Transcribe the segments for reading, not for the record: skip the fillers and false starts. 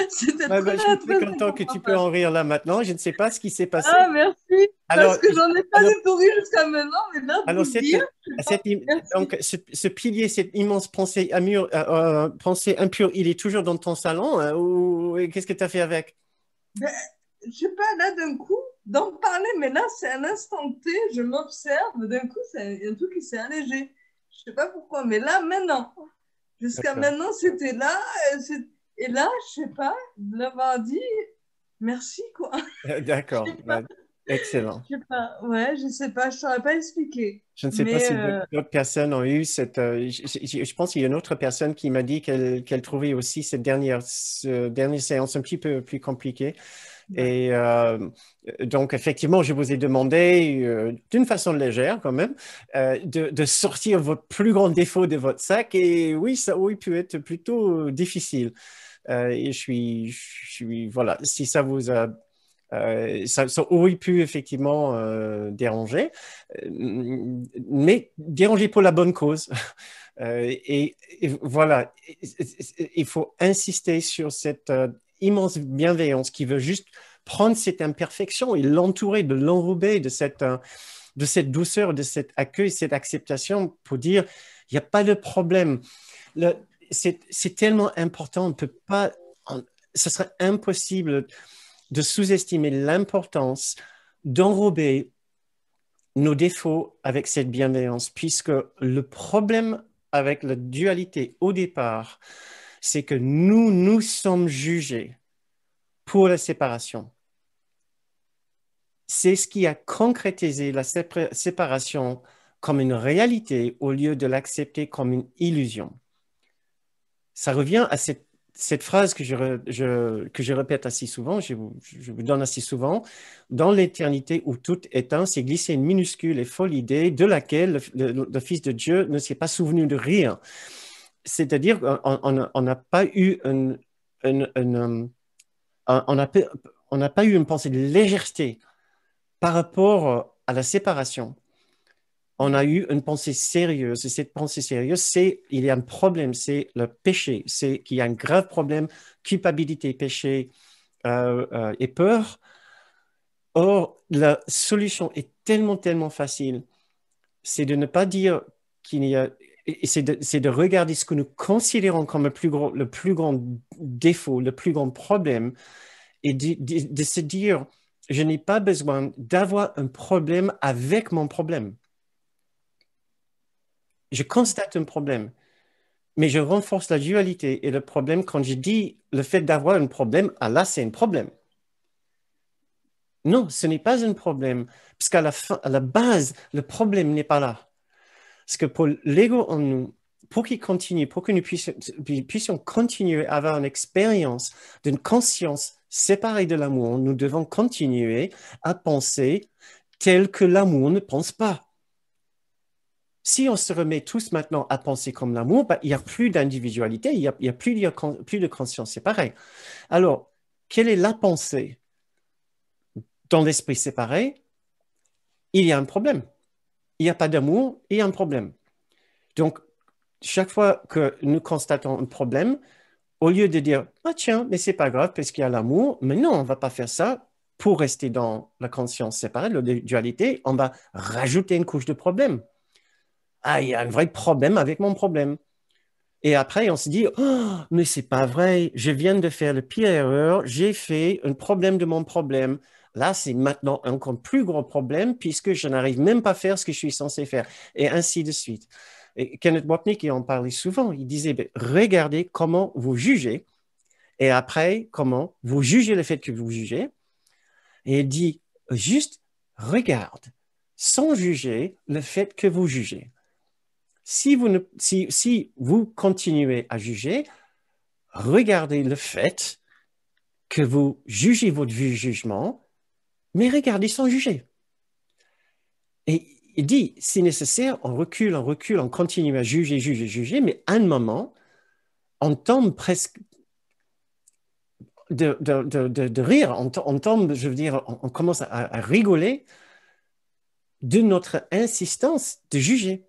C'était Ouais, ben, je suis très, très très content que tu peux inconfortable. en rire là maintenant. Je ne sais pas ce qui s'est Ah, passé. merci. Parce Alors, que j'en ai pas alors, du tout ri jusqu'à maintenant, mais là, de vous alors le dire, je sais pas. Merci. donc, ce pilier, cette immense pensée impure, il est toujours dans ton salon ou et qu'est-ce que tu as fait avec? Ben, je sais pas, là, d'un coup, d'en parler, mais là, c'est à l'instant T, je m'observe, d'un coup, c'est un truc qui s'est allégé. Je sais pas pourquoi, mais là, maintenant, jusqu'à D'accord. maintenant, c'était là, et là, je sais pas, de l'avoir dit, merci, quoi. Je D'accord. sais pas, Ben, excellent. je sais pas, ouais, je sais pas, je saurais pas expliquer. Je ne sais pas Mais, si d'autres personnes ont eu cette. Je pense qu'il y a une autre personne qui m'a dit qu'elle trouvait aussi cette dernière séance un petit peu plus compliquée. ouais. Et donc, effectivement, je vous ai demandé, d'une façon légère quand même, de sortir votre plus grand défaut de votre sac. Et oui, ça aurait pu être plutôt difficile. Et voilà, si ça vous a ça aurait pu effectivement déranger, mais déranger pour la bonne cause. Et voilà, il faut insister sur cette immense bienveillance qui veut juste prendre cette imperfection et l'entourer, de l'enrober de cette douceur, de cet accueil, cette acceptation pour dire, il n'y a pas de problème. Le- c'est tellement important, on ne peut pas, ce serait impossible de sous-estimer l'importance d'enrober nos défauts avec cette bienveillance, puisque le problème avec la dualité au départ, c'est que nous sommes jugés pour la séparation. C'est ce qui a concrétisé la séparation comme une réalité au lieu de l'accepter comme une illusion. Ça revient à cette phrase que je répète assez souvent, je vous donne assez souvent. Dans l'éternité où tout est un, c'est glissé une minuscule et folle idée de laquelle le Fils de Dieu ne s'est pas souvenu de rien. C'est-à-dire qu'on n'a pas eu on n'a pas on n'a pas eu une pensée de légèreté par rapport à la séparation. On a eu une pensée sérieuse. Et cette pensée sérieuse, c'est il y a un problème, c'est le péché, c'est qu'il y a un grave problème, culpabilité, péché et peur. Or, la solution est tellement, tellement facile. C'est de ne pas dire qu'il y a... Et c'est de regarder ce que nous considérons comme le plus grand défaut, le plus grand problème, et de se dire, je n'ai pas besoin d'avoir un problème avec mon problème. Je constate un problème. Mais je renforce la dualité et le problème quand je dis le fait d'avoir un problème, ah là, c'est un problème. Non, ce n'est pas un problème, puisqu'à la fin, à la base, le problème n'est pas là. Parce que pour l'ego en nous, pour qu'il continue, pour que nous puissions continuer à avoir une expérience d'une conscience séparée de l'amour, nous devons continuer à penser tel que l'amour ne pense pas. Si on se remet tous maintenant à penser comme l'amour, bah, il n'y a plus d'individualité, il y a plus de conscience séparée. Alors, quelle est la pensée dans l'esprit séparé? Il y a un problème. Il n'y a pas d'amour, il y a un problème. Donc, chaque fois que nous constatons un problème, au lieu de dire, ah tiens, mais c'est pas grave parce qu'il y a l'amour, mais non, on va pas faire ça pour rester dans la conscience séparée, la dualité, on va rajouter une couche de problème. Ah, il y a un vrai problème avec mon problème. Et après, on se dit, oh, mais c'est pas vrai, je viens de faire la pire erreur, j'ai fait un problème de mon problème. Là, c'est maintenant un encore plus gros problème puisque je n'arrive même pas à faire ce que je suis censé faire, et ainsi de suite. Et Kenneth Wapnick, il en parlait souvent, il disait, ben, regardez comment vous jugez, et après, comment vous jugez le fait que vous jugez, et il dit, juste regarde, sans juger le fait que vous jugez. Si vous continuez à juger, regardez le fait que vous jugez votre jugement, mais regardez sans juger. Et il dit, si nécessaire, on recule, on continue à juger, juger, juger, mais à un moment, on tombe presque de rire, on tombe, je veux dire, on commence à rigoler de notre insistance de juger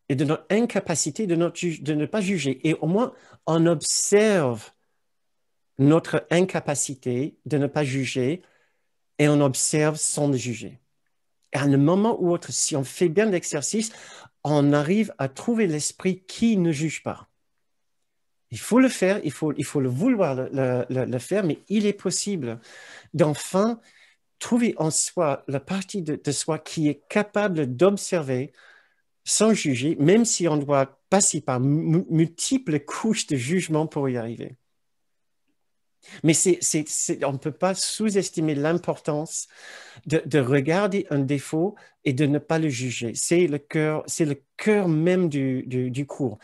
et de notre incapacité de ne pas juger. Et au moins, on observe notre incapacité de ne pas juger et on observe sans juger. Et à un moment ou autre, si on fait bien l'exercice, on arrive à trouver l'esprit qui ne juge pas. Il faut le faire, il faut le vouloir le faire, mais il est possible d'enfin trouver en soi la partie de soi qui est capable d'observer sans juger, même si on doit passer par multiples couches de jugement pour y arriver. Mais on ne peut pas sous-estimer l'importance de regarder un défaut et de ne pas le juger. C'est le cœur même du cours.